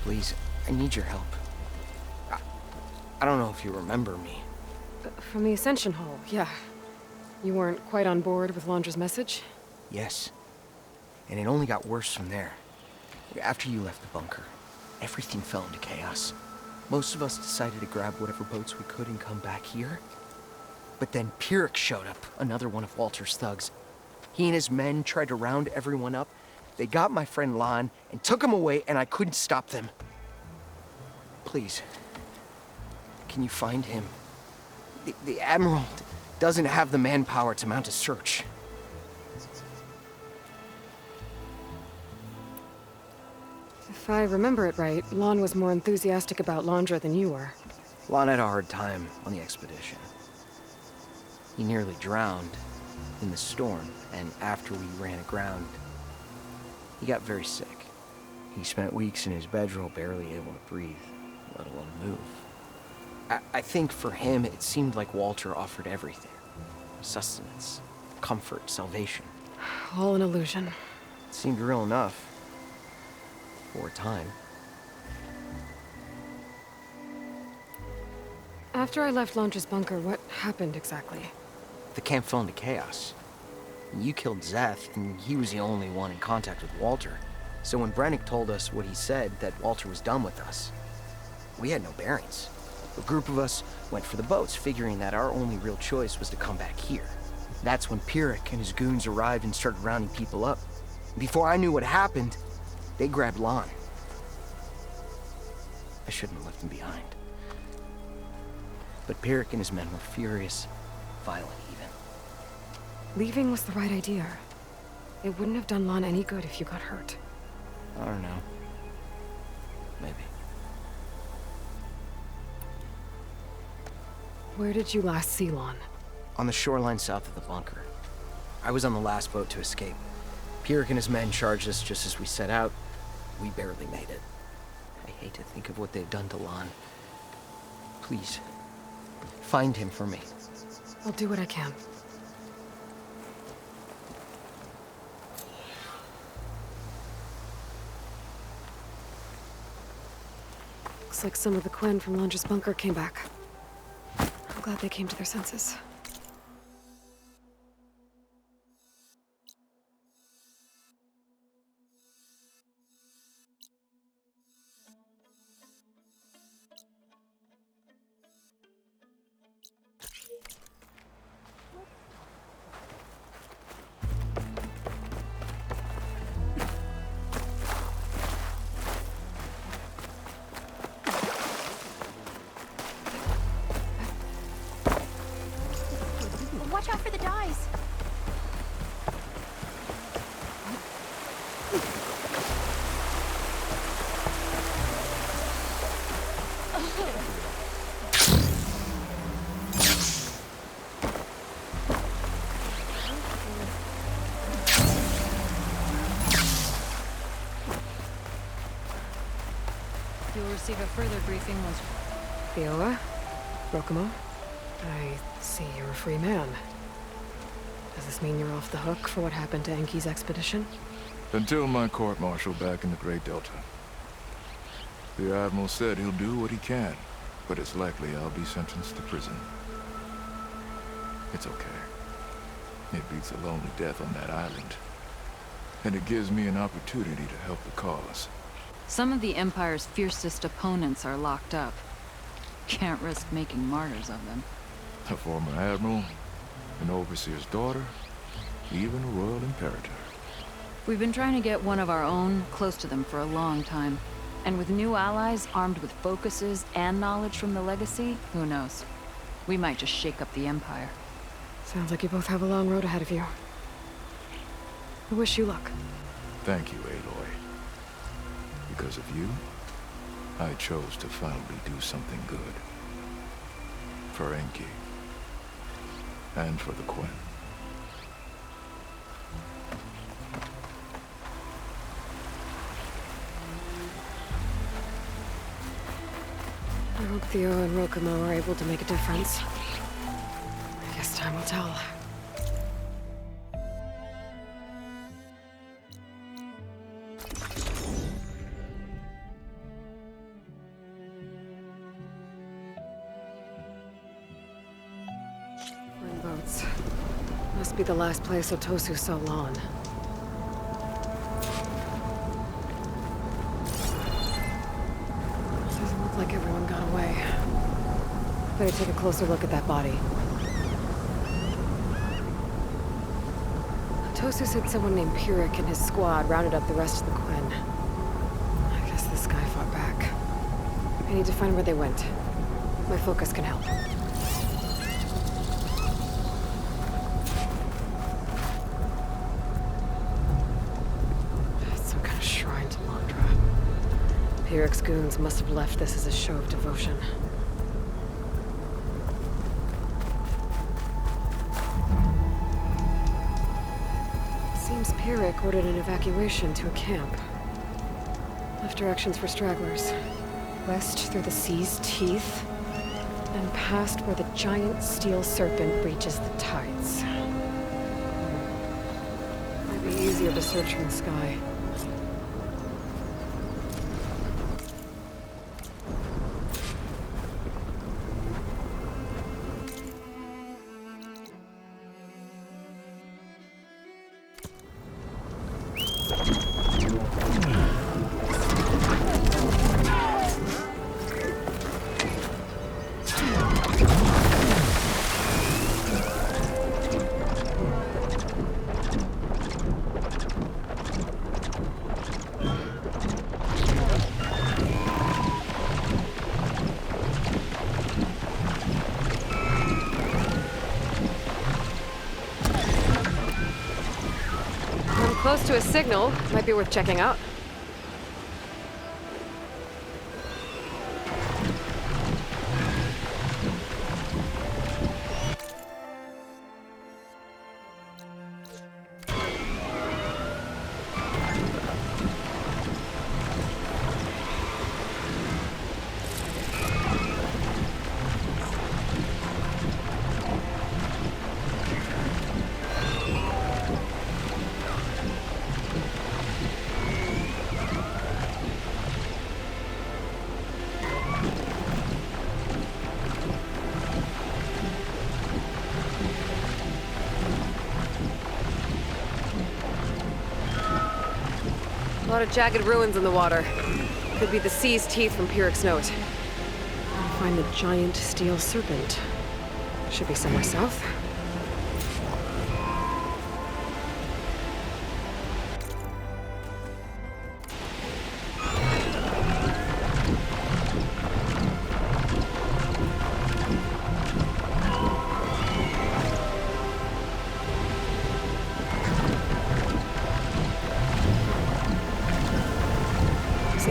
please. I need your help. I don't know if you remember me. From the Ascension Hall, yeah. You weren't quite on board with Londra's message? Yes. And it only got worse from there. After you left the bunker, everything fell into chaos. Most of us decided to grab whatever boats we could and come back here. But then Pyrrhic showed up, another one of Walter's thugs. He and his men tried to round everyone up. They got my friend Lon and took him away, and I couldn't stop them. Please, can you find him? The Admiral doesn't have the manpower to mount a search. If I remember it right, Lon was more enthusiastic about Londra than you were. Lon had a hard time on the expedition. He nearly drowned in the storm, and after we ran aground, he got very sick. He spent weeks in his bedroll, barely able to breathe, let alone move. I think for him, it seemed like Walter offered everything. Sustenance, comfort, salvation. All an illusion. It seemed real enough. For a time. After I left Londra's bunker, what happened exactly? The camp fell into chaos. You killed Zeth, and he was the only one in contact with Walter. So when Brennick told us what he said, that Walter was done with us, we had no bearings. A group of us went for the boats, figuring that our only real choice was to come back here. That's when Pyrrhic and his goons arrived and started rounding people up. Before I knew what happened, they grabbed Lon. I shouldn't have left him behind. But Pyrrhic and his men were furious, violent even. Leaving was the right idea. It wouldn't have done Lon any good if you got hurt. I don't know. Maybe. Where did you last see Lon? On the shoreline south of the bunker. I was on the last boat to escape. Pyrrhic and his men charged us just as we set out. We barely made it. I hate to think of what they've done to Lon. Please, find him for me. I'll do what I can. Looks like some of the Quen from Londra's bunker came back. I'm glad they came to their senses. Watch out for the dyes. You'll receive a further briefing once. Theoa? Rokomo? I see you're a free man. Does this mean you're off the hook for what happened to Enki's expedition? Until my court-martial back in the Great Delta. The Admiral said he'll do what he can, but it's likely I'll be sentenced to prison. It's okay. It beats a lonely death on that island. And it gives me an opportunity to help the cause. Some of the Empire's fiercest opponents are locked up. Can't risk making martyrs of them. A former admiral, an overseer's daughter, even a royal imperator. We've been trying to get one of our own close to them for a long time. And with new allies armed with focuses and knowledge from the Legacy, who knows? We might just shake up the Empire. Sounds like you both have a long road ahead of you. I wish you luck. Thank you, Aloy. Because of you, I chose to finally do something good. For Enki. And for the Quen. I hope Theo and Rokomo are able to make a difference. I guess time will tell. Must be the last place Otosu saw Lon. Doesn't look like everyone got away. Better take a closer look at that body. Otosu said someone named Pyrrhic and his squad rounded up the rest of the Quen. I guess this guy fought back. I need to find where they went. My focus can help. Some kind of shrine to Mondra. Pyrrhic's goons must have left this as a show of devotion. Seems Pyrrhic ordered an evacuation to a camp. Left directions for stragglers. West through the sea's teeth, and past where the giant steel serpent reaches the tides. Might be easier to search from the sky. Close to a signal. Might be worth checking out. A lot of jagged ruins in the water. Could be the sea's teeth from Pyrrhic's note. I'll find the giant steel serpent. Should be somewhere south.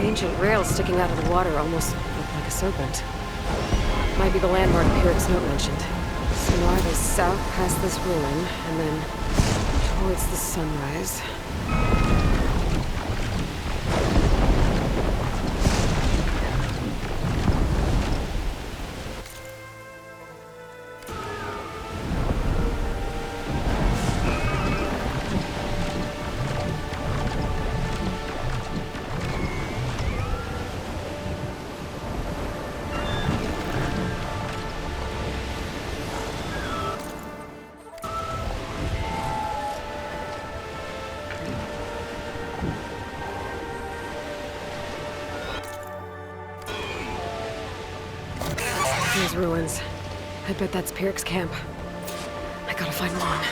Ancient rails sticking out of the water almost look like a serpent. Might be the landmark Pyrrhic's note mentioned. So north is south past this ruin, and then towards the sunrise. These ruins. I bet that's Pyrrhic's camp. I gotta find Lon.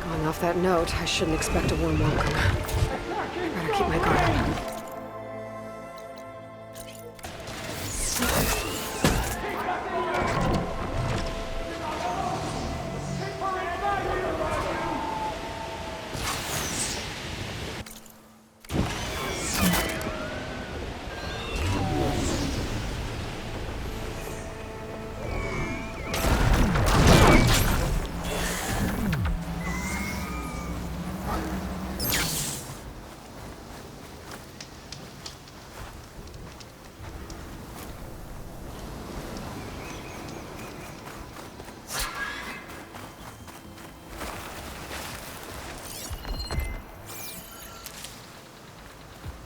Going off that note, I shouldn't expect a warm welcome. I better keep my guard up.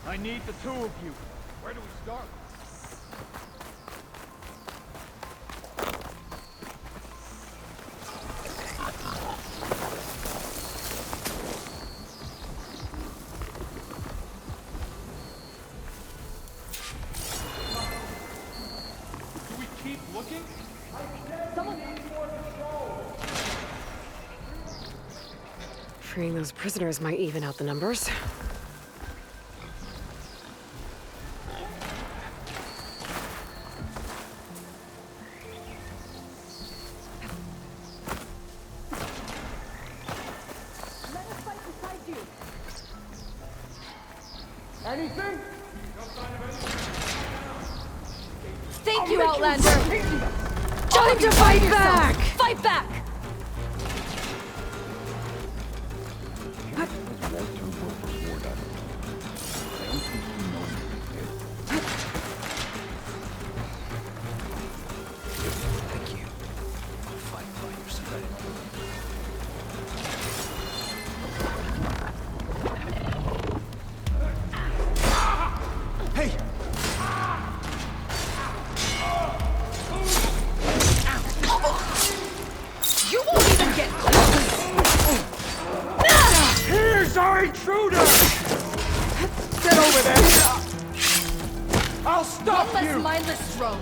I need the two of you. Where do we start? Freeing those prisoners might even out the numbers. Anything? Thank you, Outlander! Time to fight back! Fight back! Thank you. I'll fight by your side. Hey! You won't even get Here's our intruder! Get over there! I'll stop one you! less mindless drone.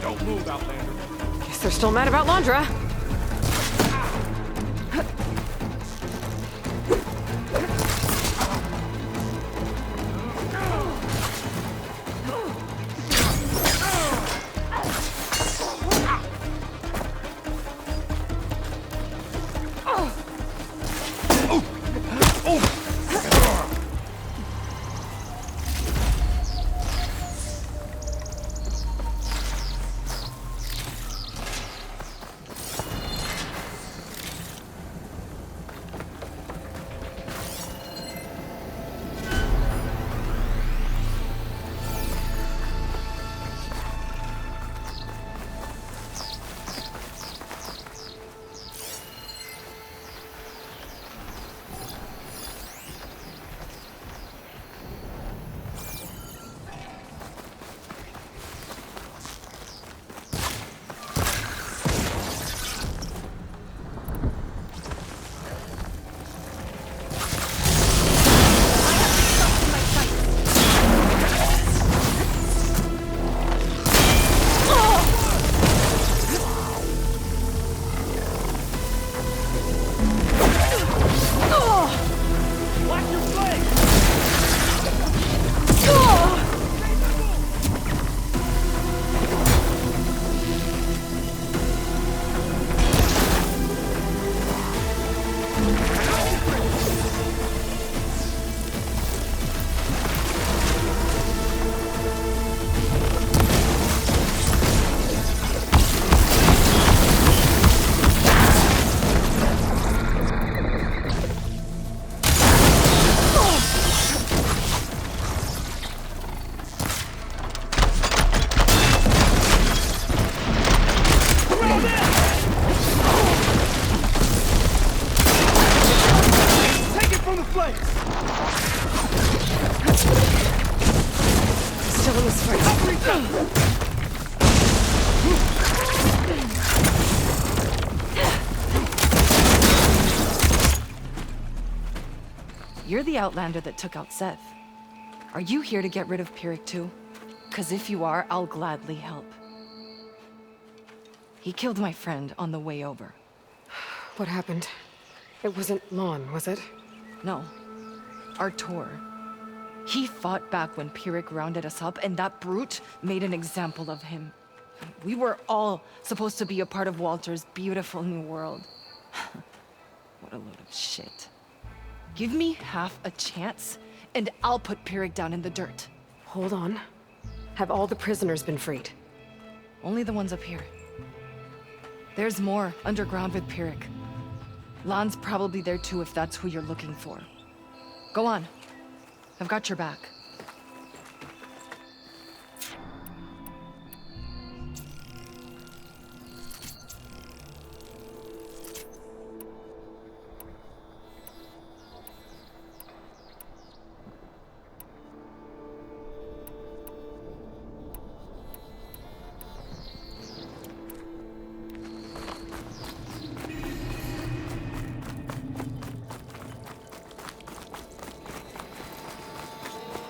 Don't move, Outlander. Guess they're still mad about Londra. Still in this fight. You're the Outlander that took out Seth. Are you here to get rid of Pyrrhic too? 'Cause if you are, I'll gladly help. He killed my friend on the way over. What happened? It wasn't Lon, was it? No. Artur. He fought back when Pyrrhic rounded us up, and that brute made an example of him. We were all supposed to be a part of Walter's beautiful new world. What a load of shit. Give me half a chance, and I'll put Pyrrhic down in the dirt. Hold on. Have all the prisoners been freed? Only the ones up here. There's more underground with Pyrrhic. Lan's probably there too if that's who you're looking for. Go on. I've got your back.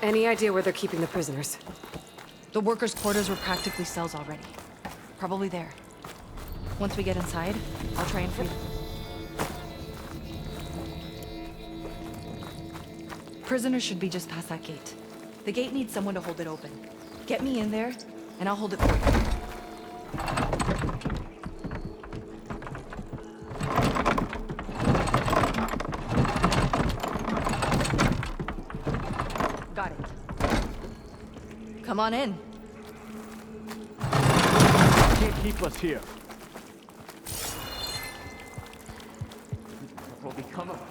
Any idea where they're keeping the prisoners? The workers' quarters were practically cells already. Probably there. Once we get inside, I'll try and free them. Prisoners should be just past that gate. The gate needs someone to hold it open. Get me in there, and I'll hold it for you. Got it. Come on in. Can't keep us here. What will become of us?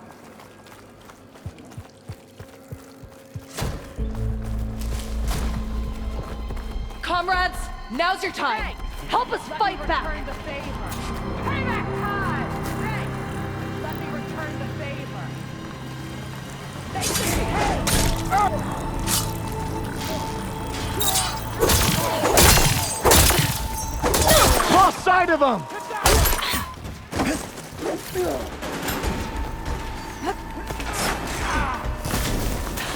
Comrades, now's your time. Help us fight back. Return the favor. Payback time! Hey! Let me return the favor. Thank you! Hey! Lost sight of them!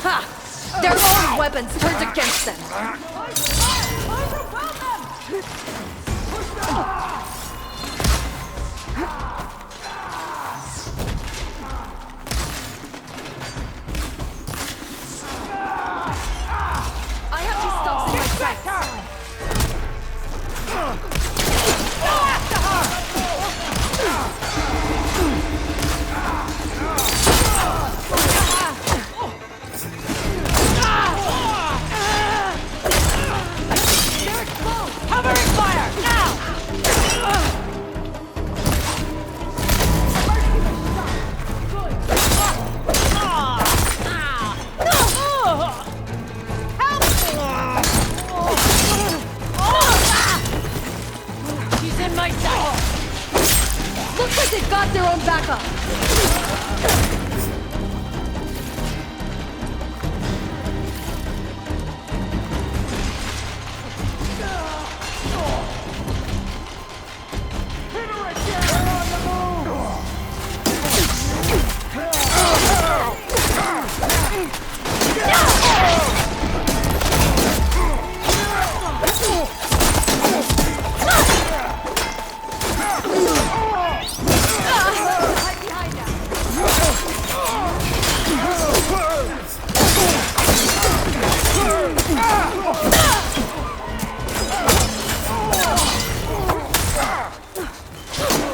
Ha! Their own weapons turned against them. I have these stuffs in my sights. Covering fire! Now! He's in my sight! Looks like they've got their own backup.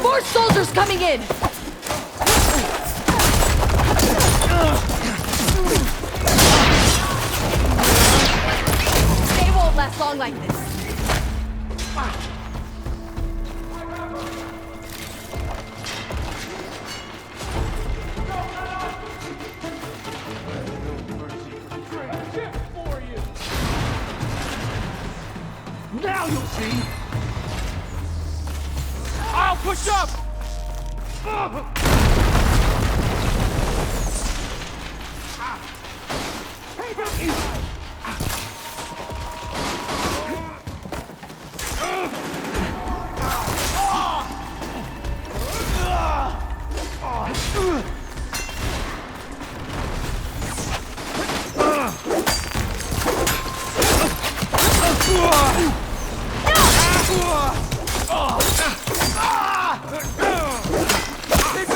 More soldiers coming in! They won't last long like this. Now you'll see! I'll push up! They've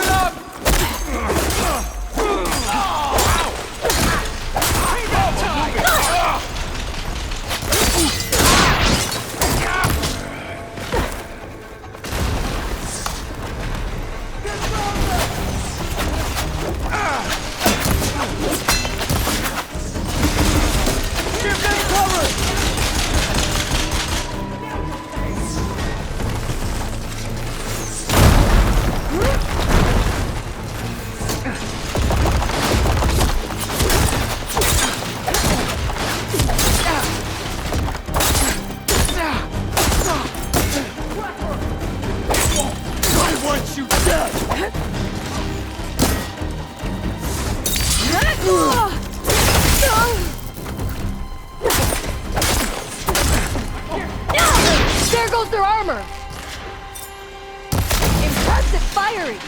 There goes their armor! Impressive firing!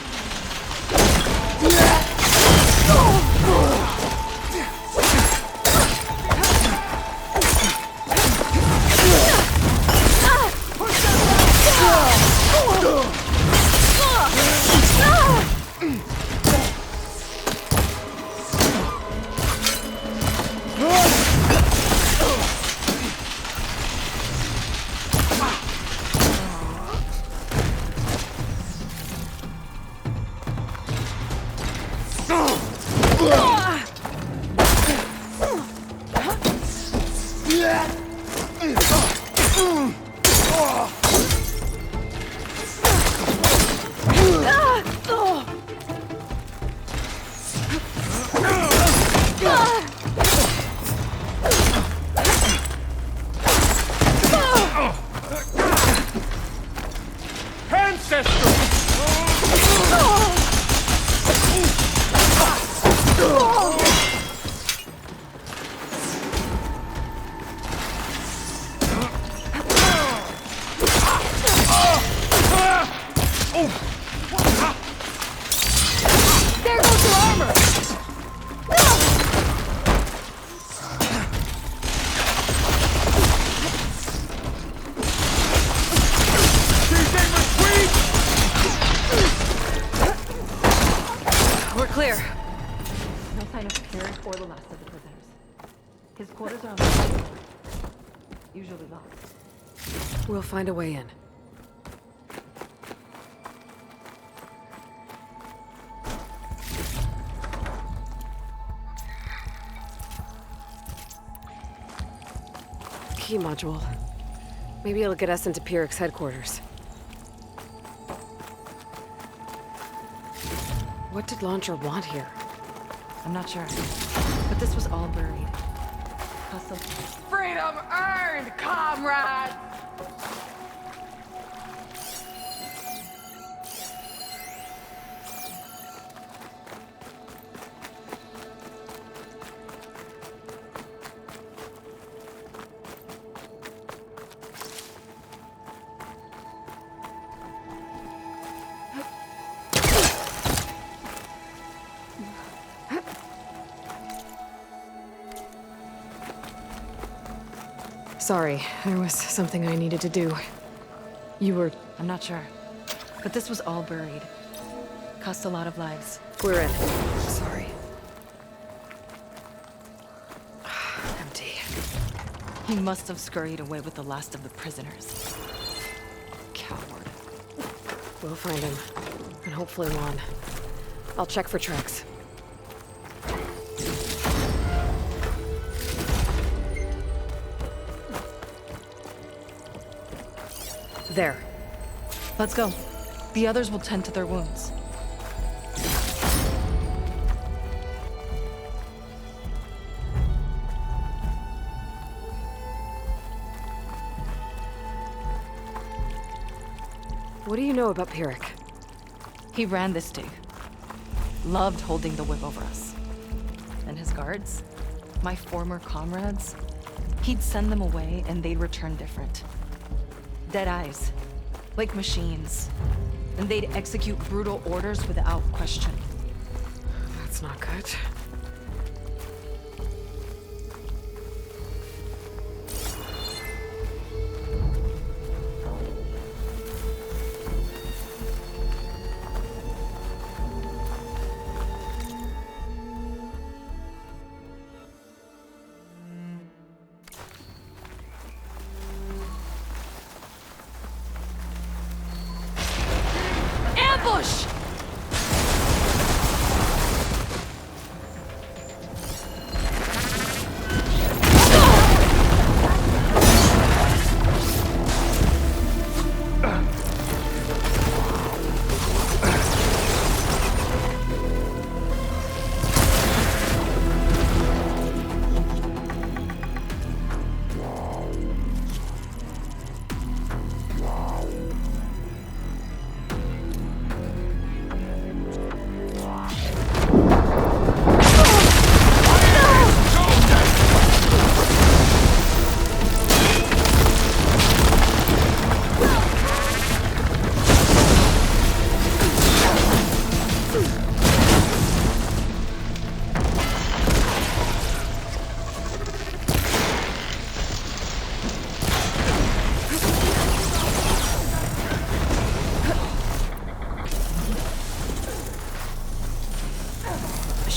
There goes your armor! We're clear. No sign of Pierre or the last of the prisoners. His quarters are on the second floor. Usually locked. We'll find a way in. Key module. Maybe it'll get us into Pyrex headquarters. What did Launcher want here? I'm not sure. But this was all buried. Hustle. Freedom earned, comrade! Sorry, there was something I needed to do. You were... I'm not sure. But this was all buried. Cost a lot of lives. We're in. Sorry. Empty. He must have scurried away with the last of the prisoners. Coward. We'll find him. And hopefully Lon. I'll check for tracks. There. Let's go. The others will tend to their wounds. What do you know about Pyric? He ran this dig. Loved holding the whip over us. And his guards? My former comrades? He'd send them away and they'd return different. Dead eyes. Like machines. And they'd execute brutal orders without question. That's not good. Ambush!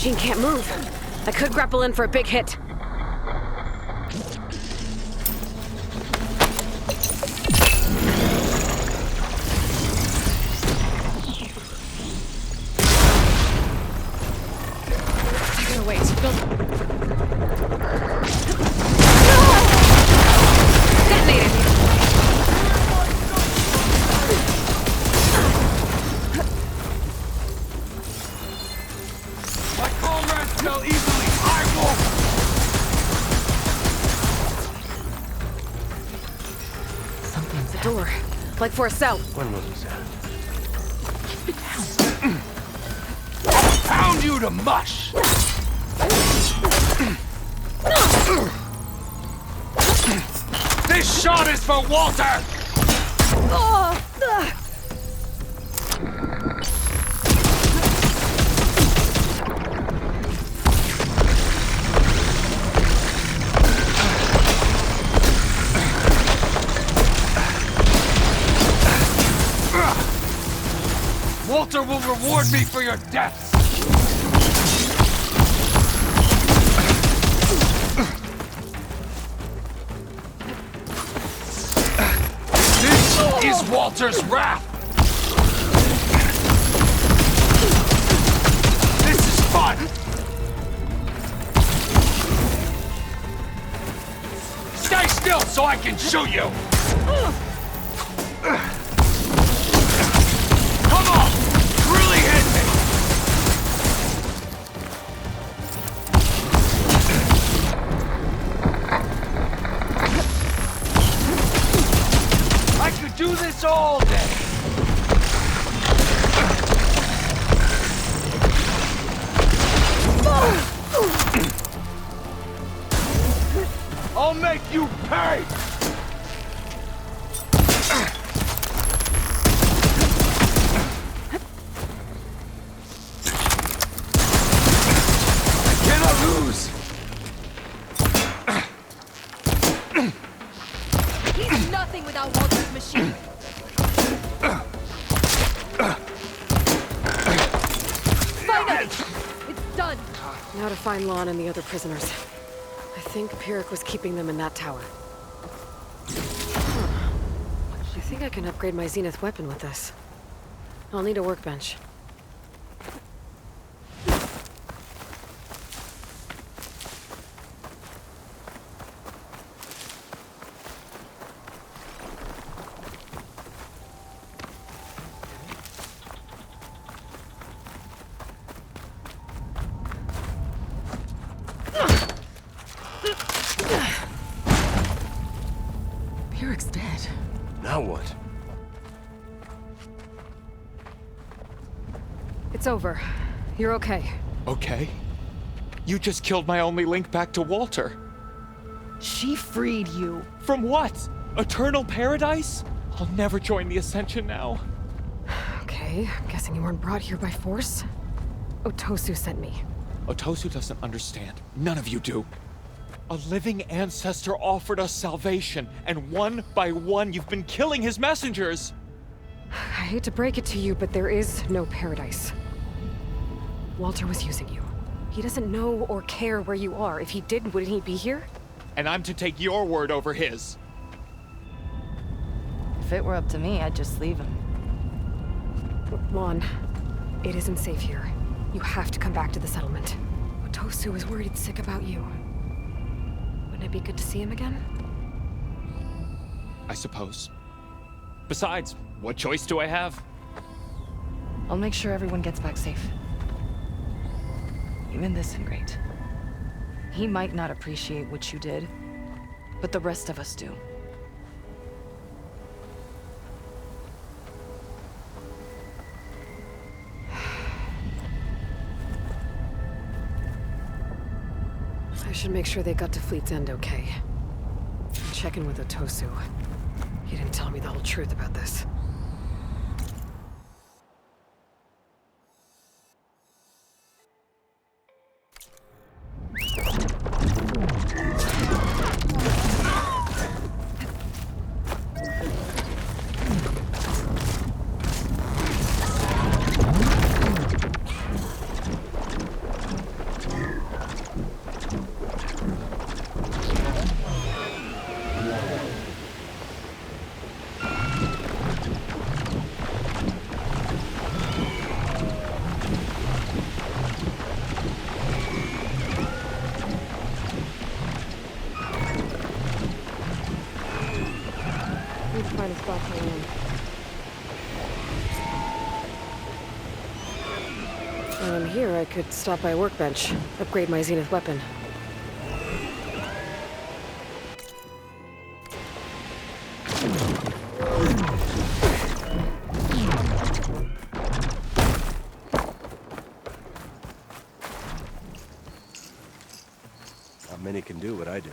machine can't move. I could grapple in for a big hit. I gotta wait. Detonated! My comrades fell easily. I won't. Something's The door. Like for a cell. When was this at? Pound you to mush! This shot is for Walter! Walter will reward me for your deaths! This is Walter's wrath! This is fun! Stay still so I can shoot you! Come on! Really hit me! I could do this all day! I'll make you pay! Cannot lose! He's nothing without Walter's machine. Finally! It's done. Now to find Lon and the other prisoners. I think Pyrrhic was keeping them in that tower. Huh. I think I can upgrade my Zenith weapon with this. I'll need a workbench. Pyrrhic's dead. Now what? It's over. You're okay. Okay. You just killed my only link back to Walter. She freed you. From what? Eternal paradise? I'll never join the Ascension now. Okay, I'm guessing you weren't brought here by force. Otosu sent me. Otosu doesn't understand. None of you do. A living ancestor offered us salvation, and one by one you've been killing his messengers! I hate to break it to you, but there is no paradise. Walter was using you. He doesn't know or care where you are. If he did, wouldn't he be here? And I'm to take your word over his. If it were up to me, I'd just leave him. Lon, it isn't safe here. You have to come back to the settlement. Otosu is worried sick about you. Wouldn't it be good to see him again? I suppose. Besides, what choice do I have? I'll make sure everyone gets back safe. Even this ingrate. He might not appreciate what you did, but the rest of us do. I should make sure they got to Fleet's End okay. Check in with Otosu. He didn't tell me the whole truth about this. spot to land. While I'm here, I could stop by a workbench, upgrade my Zenith weapon. Not many can do what I do.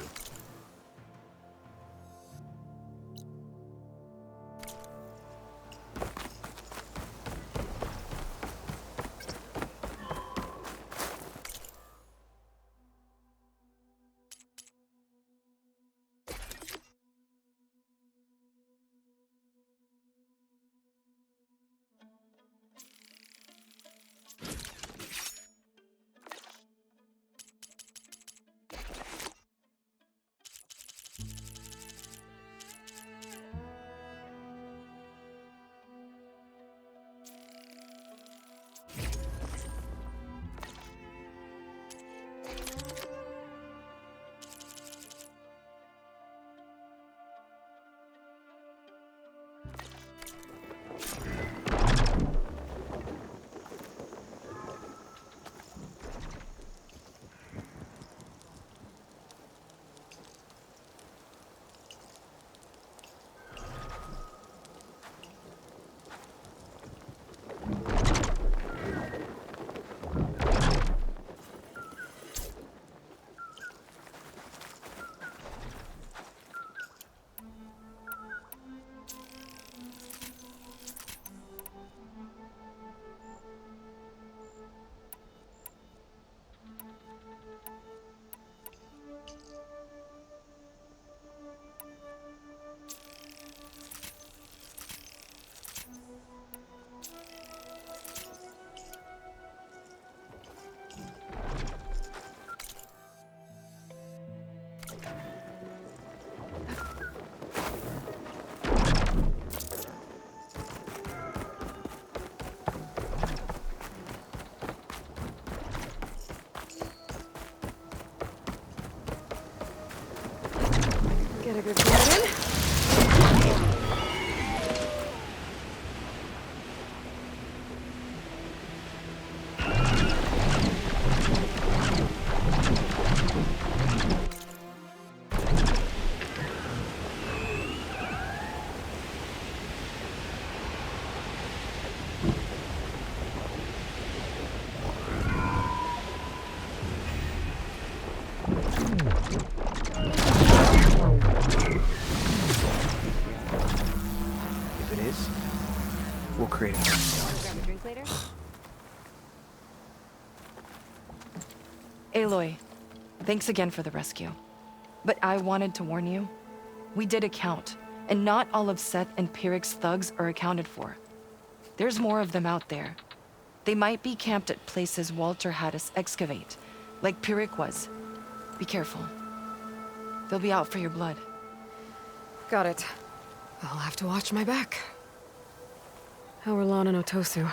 Get a good shot in. If it is, we'll create a Grab a drink later? Aloy, thanks again for the rescue. But I wanted to warn you. We did a count, and not all of Seth and Pyrrhic's thugs are accounted for. There's more of them out there. They might be camped at places Walter had us excavate, like Pyrrhic was. Be careful. They'll be out for your blood. Got it. I'll have to watch my back. How are Lon and Otosu?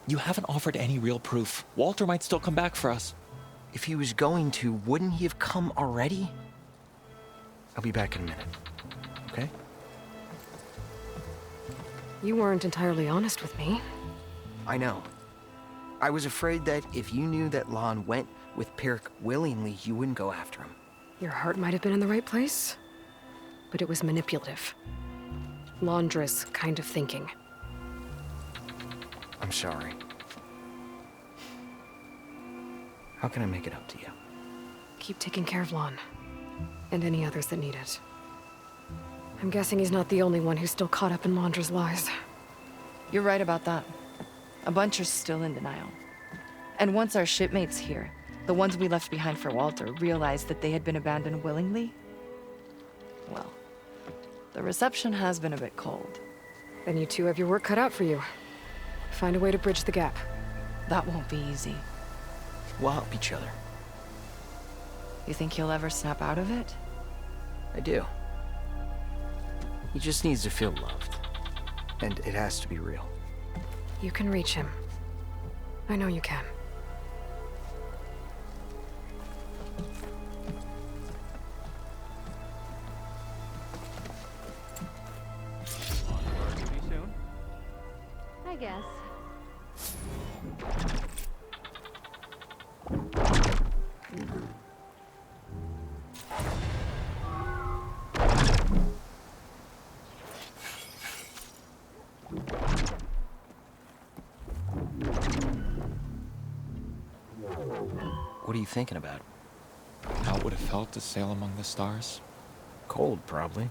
You haven't offered any real proof. Walter might still come back for us. If he was going to, wouldn't he have come already? I'll be back in a minute, okay? You weren't entirely honest with me. I know. I was afraid that if you knew that Lon went with Pyrrhic willingly, you wouldn't go after him. Your heart might have been in the right place, but it was manipulative. Laundress kind of thinking. I'm sorry. How can I make it up to you? Keep taking care of Lon, and any others that need it. I'm guessing he's not the only one who's still caught up in Laundra's lies. You're right about that. A bunch are still in denial. And once our shipmates here, the ones we left behind for Walter, realized that they had been abandoned willingly, well, the reception has been a bit cold. Then you two have your work cut out for you. Find a way to bridge the gap. That won't be easy. We'll help each other. You think he'll ever snap out of it? I do. He just needs to feel loved. And it has to be real. You can reach him. I know you can. What are you thinking about? How it would have felt to sail among the stars? Cold, probably.